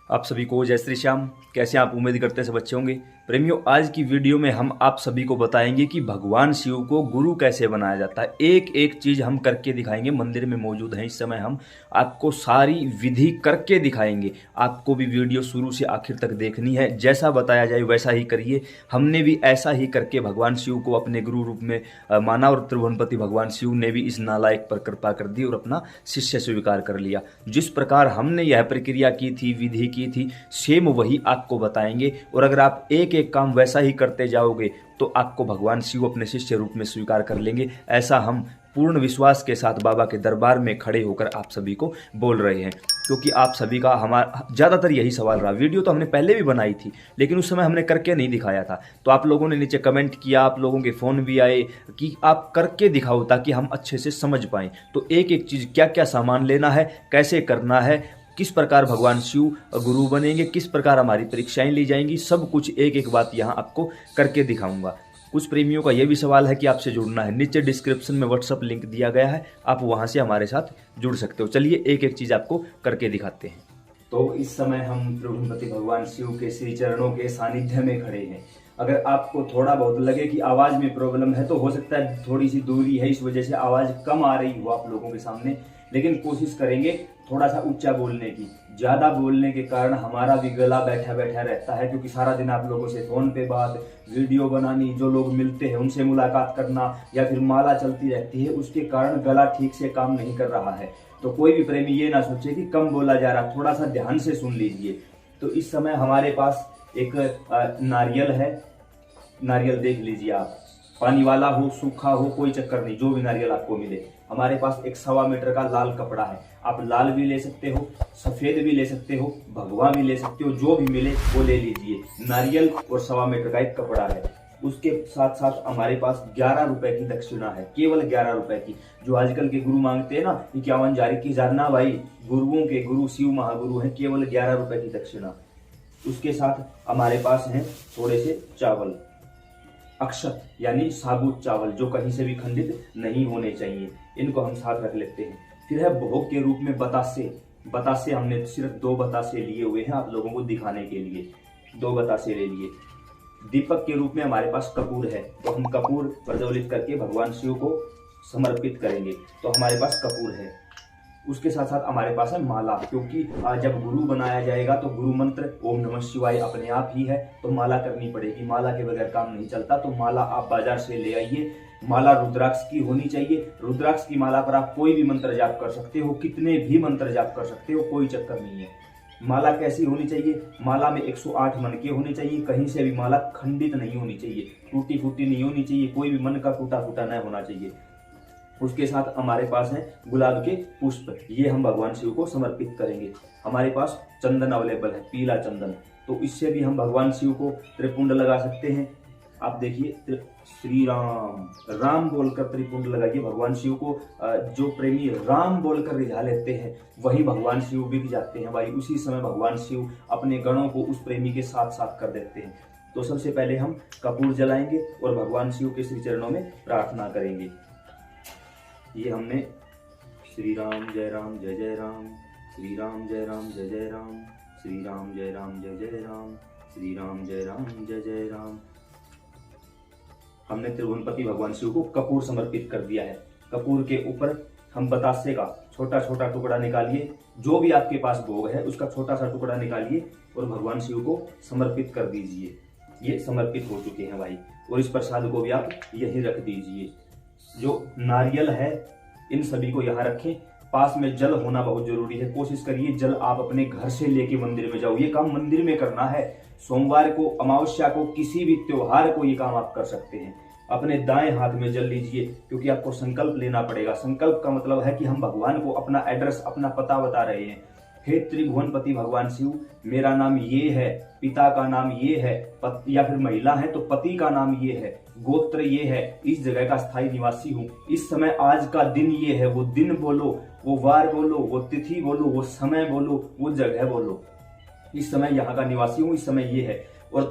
आप सभी को जय श्री श्याम। कैसे आप उम्मीद करते हैं सब अच्छे होंगे। प्रेमियों, आज की वीडियो में हम आप सभी को बताएंगे कि भगवान शिव को गुरु कैसे बनाया जाता है। एक एक चीज हम करके दिखाएंगे। मंदिर में मौजूद हैं इस समय, हम आपको सारी विधि करके दिखाएंगे। आपको भी वीडियो शुरू से आखिर तक देखनी है। जैसा बताया जाए वैसा ही करिए। हमने भी ऐसा ही करके भगवान शिव को अपने गुरु रूप में माना और त्रिभुवनपति भगवान शिव ने भी इस नालायक पर कृपा कर दी और अपना शिष्य स्वीकार कर लिया। जिस प्रकार हमने यह प्रक्रिया की थी, विधि की थी, सेम वही आपको बताएंगे। और अगर आप एक एक काम वैसा ही करते जाओगे तो आपको भगवान शिव अपने शिष्य रूप में स्वीकार कर लेंगे। ऐसा हम पूर्ण विश्वास के साथ बाबा के दरबार में खड़े होकर आप सभी को बोल रहे हैं, क्योंकि आप सभी का हमारा ज़्यादातर यही सवाल रहा। वीडियो तो हमने पहले भी बनाई थी, लेकिन उस समय हमने करके नहीं दिखाया था। तो आप लोगों ने नीचे कमेंट किया, आप लोगों के फ़ोन भी आए कि आप करके दिखाओ ताकि हम अच्छे से समझ पाएँ। तो एक एक चीज़, क्या क्या सामान लेना है, कैसे करना है, किस प्रकार भगवान शिव गुरु बनेंगे, किस प्रकार हमारी परीक्षाएं ली जाएंगी, सब कुछ एक एक बात यहाँ आपको करके दिखाऊंगा। कुछ प्रेमियों का यह भी सवाल है कि आपसे जुड़ना है। नीचे डिस्क्रिप्शन में व्हाट्सअप लिंक दिया गया है, आप वहां से हमारे साथ जुड़ सकते हो। चलिए एक एक चीज आपको करके दिखाते हैं। तो इस समय हम त्रिभुवनपति भगवान शिव के श्री चरणों के सानिध्य में खड़े हैं। अगर आपको थोड़ा बहुत लगे कि आवाज में प्रॉब्लम है तो हो सकता है थोड़ी सी दूरी है, इस वजह से आवाज कम आ रही हो आप लोगों के सामने, लेकिन कोशिश करेंगे थोड़ा सा ऊंचा बोलने की। ज्यादा बोलने के कारण हमारा भी गला बैठा बैठा रहता है, क्योंकि सारा दिन आप लोगों से फोन पे बात, वीडियो बनानी, जो लोग मिलते हैं उनसे मुलाकात करना, या फिर माला चलती रहती है, उसके कारण गला ठीक से काम नहीं कर रहा है। तो कोई भी प्रेमी ये ना सोचे कि कम बोला जा रहा, थोड़ा सा ध्यान से सुन लीजिए। तो इस समय हमारे पास एक नारियल है। नारियल देख लीजिए आप, पानी वाला हो, सूखा हो, कोई चक्कर नहीं, जो भी नारियल आपको मिले। हमारे पास एक 1.25 मीटर का लाल कपड़ा है। आप लाल भी ले सकते हो, सफेद भी ले सकते हो, भगवा भी ले सकते हो, जो भी मिले वो ले लीजिए। नारियल और 1.25 मीटर का एक कपड़ा है। उसके साथ साथ हमारे पास 11 रुपए की दक्षिणा है, केवल 11 रुपए की। जो आजकल के गुरु मांगते हैं ना 51,000 ना भाई, गुरुओं के गुरु शिव महागुरु हैं, केवल 11 रुपए की दक्षिणा। उसके साथ हमारे पास हैं थोड़े से चावल, अक्षत यानी साबुत चावल, जो कहीं से भी खंडित नहीं होने चाहिए। इनको हम साथ रख लेते हैं। फिर है भोग के रूप में बतासे। बतासे हमने सिर्फ 2 बतासे लिए हुए हैं आप लोगों को दिखाने के लिए, 2 बतासे ले लिए। दीपक के रूप में हमारे पास कपूर है, तो हम कपूर प्रज्वलित करके भगवान शिव को समर्पित करेंगे। तो हमारे पास कपूर है। उसके साथ साथ हमारे पास है माला, क्योंकि जब गुरु बनाया जाएगा तो गुरु मंत्र ओम नमः शिवाय अपने आप ही है, तो माला करनी पड़ेगी। माला के बगैर काम नहीं चलता। तो माला आप बाजार से ले आइए। माला रुद्राक्ष की होनी चाहिए। रुद्राक्ष की माला पर आप कोई भी मंत्र जाप कर सकते हो, कितने भी मंत्र जाप कर सकते हो, कोई चक्कर नहीं है। माला कैसी होनी चाहिए? माला में 108 मन के होने चाहिए। कहीं से भी माला खंडित नहीं होनी चाहिए, टूटी फूटी नहीं होनी चाहिए, कोई भी मन का टूटा फूटा नहीं होना चाहिए। उसके साथ हमारे पास है गुलाब के पुष्प, ये हम भगवान शिव को समर्पित करेंगे। हमारे पास चंदन अवेलेबल है, पीला चंदन, तो इससे भी हम भगवान शिव को त्रिपुंड लगा सकते हैं। आप देखिए, श्री राम, राम बोलकर त्रिपुंड लगाइए भगवान शिव को। जो प्रेमी राम बोलकर रिझा लेते हैं वही भगवान शिव बिक जाते हैं भाई। उसी समय भगवान शिव अपने गणों को उस प्रेमी के साथ साथ कर देते हैं। तो सबसे पहले हम कपूर जलाएंगे और भगवान शिव के श्री चरणों में प्रार्थना करेंगे। ये हमने श्री राम जय राम जय जय राम, श्री राम जय राम जय जय राम, श्री राम जय राम जय जय राम, श्री राम जय राम जय जय राम। हमने त्रिभुवनपति भगवान शिव को कपूर समर्पित कर दिया है। कपूर के ऊपर हम बतासे का छोटा छोटा टुकड़ा निकालिए, जो भी आपके पास भोग है उसका छोटा सा टुकड़ा निकालिए और भगवान शिव को समर्पित कर दीजिए। ये समर्पित हो चुके हैं भाई। और इस प्रसाद को भी आप यहीं रख दीजिए। जो नारियल है इन सभी को यहाँ रखें। पास में जल होना बहुत जरूरी है। कोशिश करिए जल आप अपने घर से लेके मंदिर में जाओ। ये काम मंदिर में करना है। सोमवार को, अमावस्या को, किसी भी त्योहार को ये काम आप कर सकते हैं। अपने दाएं हाथ में जल लीजिए, क्योंकि आपको संकल्प लेना पड़ेगा। संकल्प का मतलब है कि हम भगवान को अपना एड्रेस, अपना पता बता रहे हैं। हे त्रिभुवनपति भगवान शिव, मेरा नाम ये है, पिता का नाम ये है, या फिर महिला है तो पति का नाम ये है, गोत्र ये है, इस जगह का स्थायी निवासी हूँ। इस समय आज का दिन ये है। वो दिन बोलो, वो वार बोलो, वो तिथि बोलो, वो समय बोलो, वो जगह बोलो। इस समय यहाँ का निवासी हूँ, इस समय ये है। और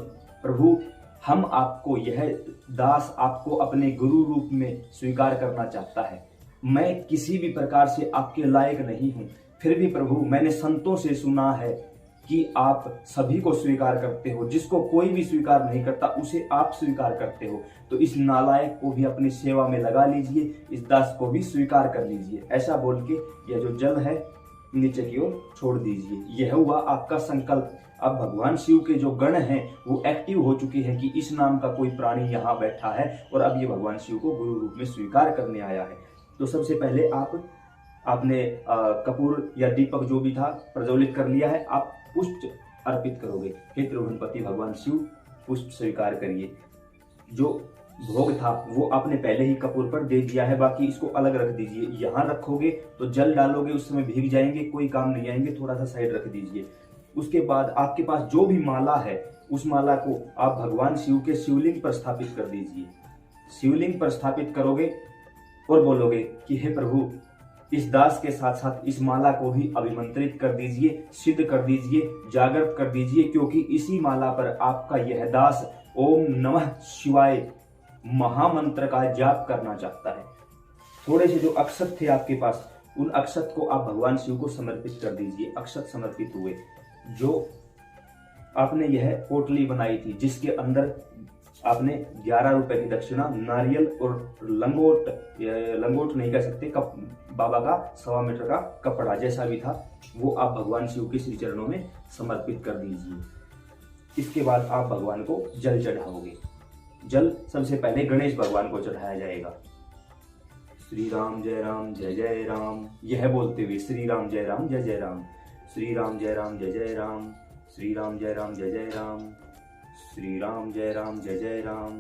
प्रभु, हम आपको, यह दास आपको अपने गुरु रूप में स्वीकार करना चाहता है। मैं किसी भी प्रकार से आपके लायक नहीं हूँ, फिर भी प्रभु मैंने संतों से सुना है कि आप सभी को स्वीकार करते हो, जिसको कोई भी स्वीकार नहीं करता उसे आप स्वीकार करते हो, तो इस नालायक को भी अपनी सेवा में लगा लीजिए, इस दास को भी स्वीकार कर लीजिए। ऐसा बोल के यह जो जल है नीचे की ओर छोड़ दीजिए। यह हुआ आपका संकल्प। अब भगवान शिव के जो गण हैं वो एक्टिव हो चुके हैं कि इस नाम का कोई प्राणी यहाँ बैठा है और अब ये भगवान शिव को गुरु रूप में स्वीकार करने आया है। तो सबसे पहले आपने कपूर या दीपक जो भी था प्रज्वलित कर लिया है, आप पुष्प अर्पित करोगे। हे त्रिभुवनपति भगवान शिव, पुष्प स्वीकार करिए। जो भोग था वो आपने पहले ही कपूर पर दे दिया है, बाकी इसको अलग रख दीजिए। यहाँ रखोगे तो जल डालोगे उस समय भीग जाएंगे, कोई काम नहीं आएंगे, थोड़ा सा साइड रख दीजिए। उसके बाद आपके पास जो भी माला है उस माला को आप भगवान शिव के शिवलिंग पर स्थापित कर दीजिए। शिवलिंग पर स्थापित करोगे और बोलोगे कि हे प्रभु, इस दास के साथ साथ इस माला को भी अभिमंत्रित कर दीजिए, सिद्ध कर दीजिए, जागृत कर दीजिए, क्योंकि इसी माला पर आपका यह दास ओम नमः शिवाय महामंत्र का जाप करना चाहता है। थोड़े से जो अक्षत थे आपके पास, उन अक्षत को आप भगवान शिव को समर्पित कर दीजिए। अक्षत समर्पित हुए। जो आपने यह पोटली बनाई थी जिसके अंदर आपने 11 रुपए की दक्षिणा, नारियल और लंगोट नहीं कह सकते, बाबा का 1.25 मीटर का कपड़ा जैसा भी था, वो आप भगवान शिव के श्री चरणों में समर्पित कर दीजिए। इसके बाद आप भगवान को जल चढ़ाओगे। जल सबसे पहले गणेश भगवान को चढ़ाया जाएगा। श्री राम जय जय राम, यह बोलते हुए श्री राम जय जय राम, श्री राम जय जय राम, श्री राम जय जय राम, श्री राम जय जय राम,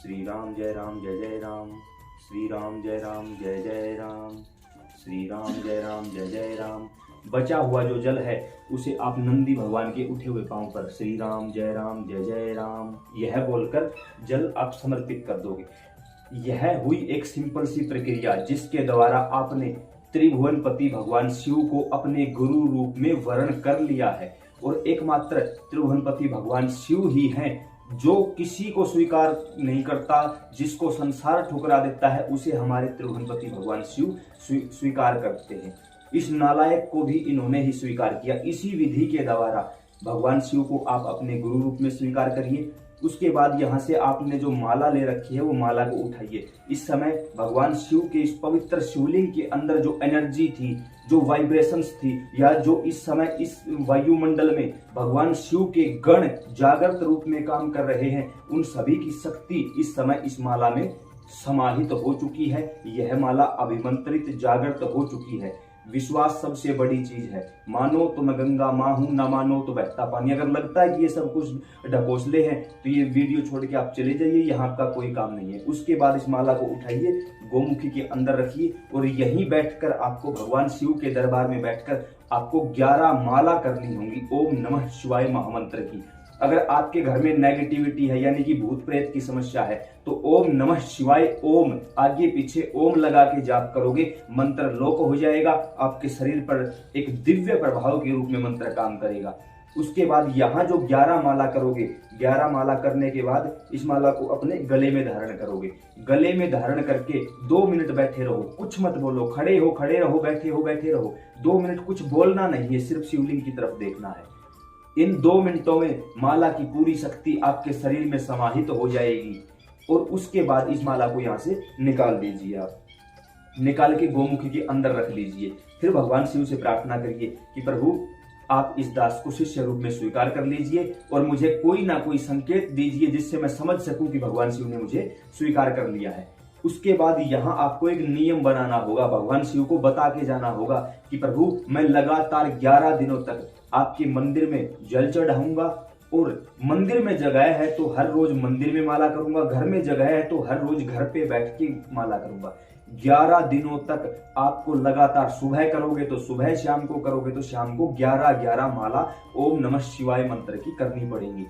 श्री राम जय जय राम, श्री राम जय जय राम, श्री राम जय जय राम। बचा हुआ जो जल है उसे आप नंदी भगवान के उठे हुए पांव पर श्री राम जय जय राम यह बोलकर जल आप समर्पित कर दोगे। यह हुई एक सिंपल सी प्रक्रिया जिसके द्वारा आपने त्रिभुवनपति भगवान शिव को अपने गुरु रूप में वर्ण कर लिया है। और एकमात्र त्रिभुवनपति भगवान शिव ही हैं जो किसी को स्वीकार नहीं करता, जिसको संसार ठुकरा देता है उसे हमारे त्रिभुवनपति भगवान शिव स्वीकार करते हैं। इस नालायक को भी इन्होंने ही स्वीकार किया। इसी विधि के द्वारा भगवान शिव को आप अपने गुरु रूप में स्वीकार करिए। उसके बाद यहाँ से आपने जो माला ले रखी है वो माला को उठाइए। इस समय भगवान शिव के इस पवित्र शिवलिंग के अंदर जो एनर्जी थी, जो वाइब्रेशंस थी, या जो इस समय इस वायुमंडल में भगवान शिव के गण जागृत रूप में काम कर रहे हैं, उन सभी की शक्ति इस समय इस माला में समाहित हो चुकी है। यह माला अभिमंत्रित जागृत हो चुकी है। विश्वास सबसे बड़ी चीज है। मानो तो मैं गंगा माँ हूं, ना मानो तो बहता पानी। अगर लगता है कि ये सब कुछ ढकोसले हैं तो ये वीडियो छोड़ के आप चले जाइए, यहाँ आपका कोई काम नहीं है। उसके बाद इस माला को उठाइए, गोमुखी के अंदर रखिए और यहीं बैठकर आपको भगवान शिव के दरबार में बैठकर आपको 11 माला करनी होंगी ओम नमः शिवाय महामंत्र की। अगर आपके घर में नेगेटिविटी है यानी कि भूत प्रेत की समस्या है तो ओम नमः शिवाय ओम आगे पीछे ओम लगा के जाप करोगे, मंत्र लोक हो जाएगा। आपके शरीर पर एक दिव्य प्रभाव के रूप में मंत्र काम करेगा। उसके बाद यहाँ जो 11 माला करोगे, 11 माला करने के बाद इस माला को अपने गले में धारण करोगे। गले में धारण करके 2 मिनट बैठे रहो, कुछ मत बोलो। खड़े रहो, बैठे रहो। 2 मिनट कुछ बोलना नहीं है, सिर्फ शिवलिंग की तरफ देखना है। इन 2 मिनटों में माला की पूरी शक्ति आपके शरीर में समाहित हो जाएगी। और उसके बाद इस माला को यहाँ से निकाल दीजिए। आप निकाल के गोमुखी के अंदर रख लीजिए। फिर भगवान शिव से प्रार्थना करिए कि प्रभु आप इस दास को शिष्य रूप में स्वीकार कर लीजिए और मुझे कोई ना कोई संकेत दीजिए जिससे मैं समझ सकूं कि भगवान शिव ने मुझे स्वीकार कर लिया है। उसके बाद यहाँ आपको एक नियम बनाना होगा, भगवान शिव को बता के जाना होगा कि प्रभु मैं लगातार 11 दिनों तक आपके मंदिर में जल चढ़ाऊंगा और मंदिर में जगह है तो हर रोज मंदिर में माला करूंगा, घर में जगह है तो हर रोज घर पे बैठ के माला करूंगा। 11 दिनों तक आपको लगातार, सुबह करोगे तो सुबह, शाम को करोगे तो शाम को 11 माला ओम नमः शिवाय मंत्र की करनी पड़ेगी।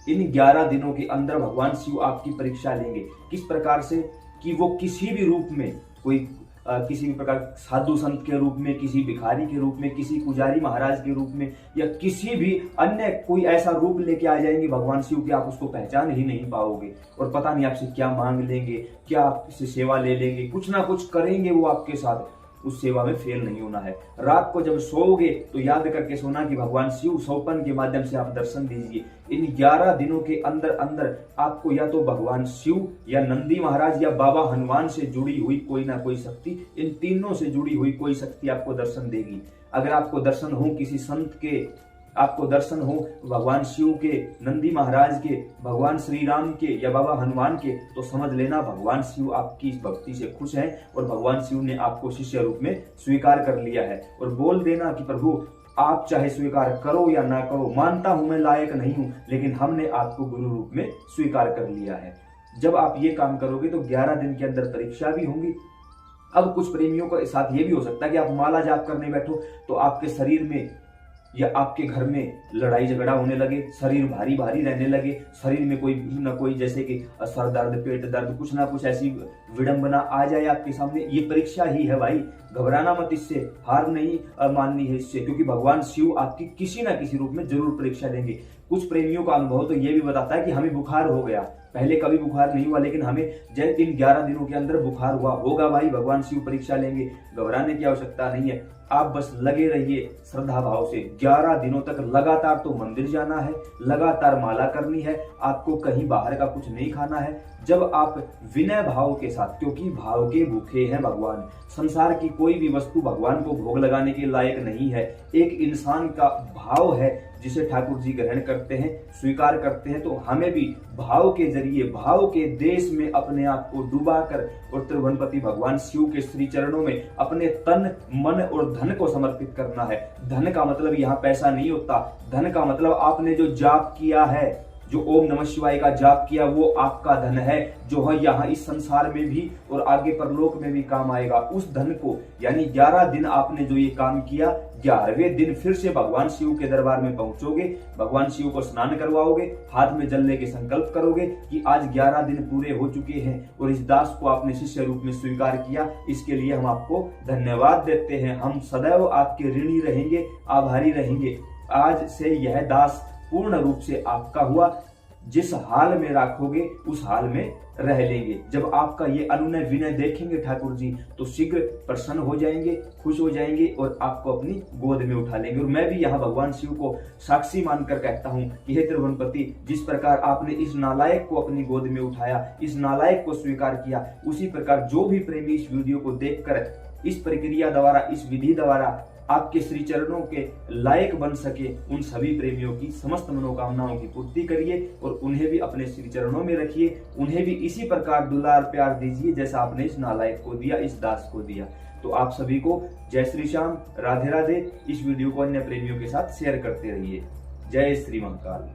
इन 11 दिनों के अंदर भगवान शिव आपकी परीक्षा लेंगे। किस प्रकार से कि वो किसी भी रूप में, कोई किसी भी प्रकार साधु संत के रूप में, किसी भिखारी के रूप में, किसी पुजारी महाराज के रूप में, या किसी भी अन्य कोई ऐसा रूप लेके आ जाएंगे भगवान शिव कि आप उसको पहचान ही नहीं पाओगे और पता नहीं आपसे क्या मांग लेंगे, क्या आपसे सेवा ले लेंगे, कुछ ना कुछ करेंगे वो आपके साथ। उस सेवा में फेल नहीं होना है। रात को जब सोओगे तो याद करके सोना कि भगवान शिव सौपन के माध्यम से आप दर्शन दीजिए। इन 11 दिनों के अंदर अंदर आपको या तो भगवान शिव या नंदी महाराज या बाबा हनुमान से जुड़ी हुई कोई ना कोई शक्ति, इन तीनों से जुड़ी हुई कोई शक्ति आपको दर्शन देगी। अगर आपको दर्शन हो किसी संत के, आपको दर्शन हो भगवान शिव के, नंदी महाराज के, भगवान श्री राम के या बाबा हनुमान के, तो समझ लेना भगवान शिव आपकी इस भक्ति से खुश हैं और भगवान शिव ने आपको शिष्य रूप में स्वीकार कर लिया है। और बोल देना कि प्रभु आप चाहे स्वीकार करो या ना करो, मानता हूं मैं लायक नहीं हूं, लेकिन हमने आपको गुरु रूप में स्वीकार कर लिया है। जब आप ये काम करोगे तो 11 दिन के अंदर परीक्षा भी होंगी। अब कुछ प्रेमियों के साथ ये भी हो सकता है कि आप माला जाप करने बैठो तो आपके शरीर में या आपके घर में लड़ाई झगड़ा होने लगे, शरीर भारी भारी रहने लगे, शरीर में कोई ना कोई जैसे कि सर दर्द, पेट दर्द, कुछ ना कुछ ऐसी विडंबना आ जाए आपके सामने। ये परीक्षा ही है भाई, घबराना मत इससे, हार नहीं माननी है इससे, क्योंकि भगवान शिव आपकी किसी ना किसी रूप में जरूर परीक्षा लेंगे। कुछ प्रेमियों का अनुभव तो ये भी बताता है कि हमें बुखार हो गया, पहले कभी बुखार नहीं हुआ लेकिन हमें जब इन 11 दिनों के अंदर बुखार हुआ होगा। भाई भगवान शिव परीक्षा लेंगे, घबराने की आवश्यकता नहीं है। आप बस लगे रहिए श्रद्धा भाव से। 11 दिनों तक लगातार तो मंदिर जाना है, लगातार माला करनी है, आपको कहीं बाहर का कुछ नहीं खाना है। जब आप विनय भाव के साथ, क्योंकि भाव के भूखे हैं भगवान, संसार की कोई भी वस्तु भगवान को भोग लगाने के लायक नहीं है। एक इंसान का भाव है जिसे ठाकुर जी ग्रहण करते हैं, स्वीकार करते हैं। तो हमें भी भाव के जरिए, भाव के देश में अपने आप को डुबाकर और त्रिभुवनपति भगवान शिव के श्री चरणों में अपने तन, मन और धन को समर्पित करना है। धन का मतलब यहाँ पैसा नहीं होता, धन का मतलब आपने जो जाप किया है, जो ओम नमः शिवाय का जाप किया, वो आपका धन है, जो है यहाँ इस संसार में भी और आगे परलोक में भी काम आएगा। उस धन को, यानी 11 दिन आपने जो ये काम किया, 11वें दिन फिर से भगवान शिव के दरबार में पहुंचोगे, भगवान शिव को स्नान करवाओगे, हाथ में जल लेके संकल्प करोगे कि आज 11 दिन पूरे हो चुके हैं और इस दास को आपने शिष्य रूप में स्वीकार किया, इसके लिए हम आपको धन्यवाद देते हैं। हम सदैव आपके ऋणी रहेंगे, आभारी रहेंगे। आज से यह दास पूर्ण रूप से आपका हुआ, जिस हाल में रखोगे उस हाल में रह लेंगे। जब आपका ये अनुनय विनय देखेंगे ठाकुर जी तो शीघ्र प्रसन्न हो जाएंगे, खुश हो जाएंगे और आपको अपनी गोद में उठा लेंगे। और मैं भी यहाँ भगवान शिव को साक्षी मानकर कहता हूँ कि हे त्रिभुवनपति, जिस प्रकार आपने इस नालायक को अपनी गोद में उठाया, इस नालायक को स्वीकार किया, उसी प्रकार जो भी प्रेमी इस वीडियो को देखकर इस प्रक्रिया द्वारा, इस विधि द्वारा आपके श्री चरणों के लायक बन सके, उन सभी प्रेमियों की समस्त मनोकामनाओं की पूर्ति करिए और उन्हें भी अपने श्री चरणों में रखिए। उन्हें भी इसी प्रकार दुलार प्यार दीजिए जैसा आपने इस नालायक को दिया, इस दास को दिया। तो आप सभी को जय श्री श्याम, राधे राधे। इस वीडियो को अन्य प्रेमियों के साथ शेयर करते रहिए। जय श्री महाकाल।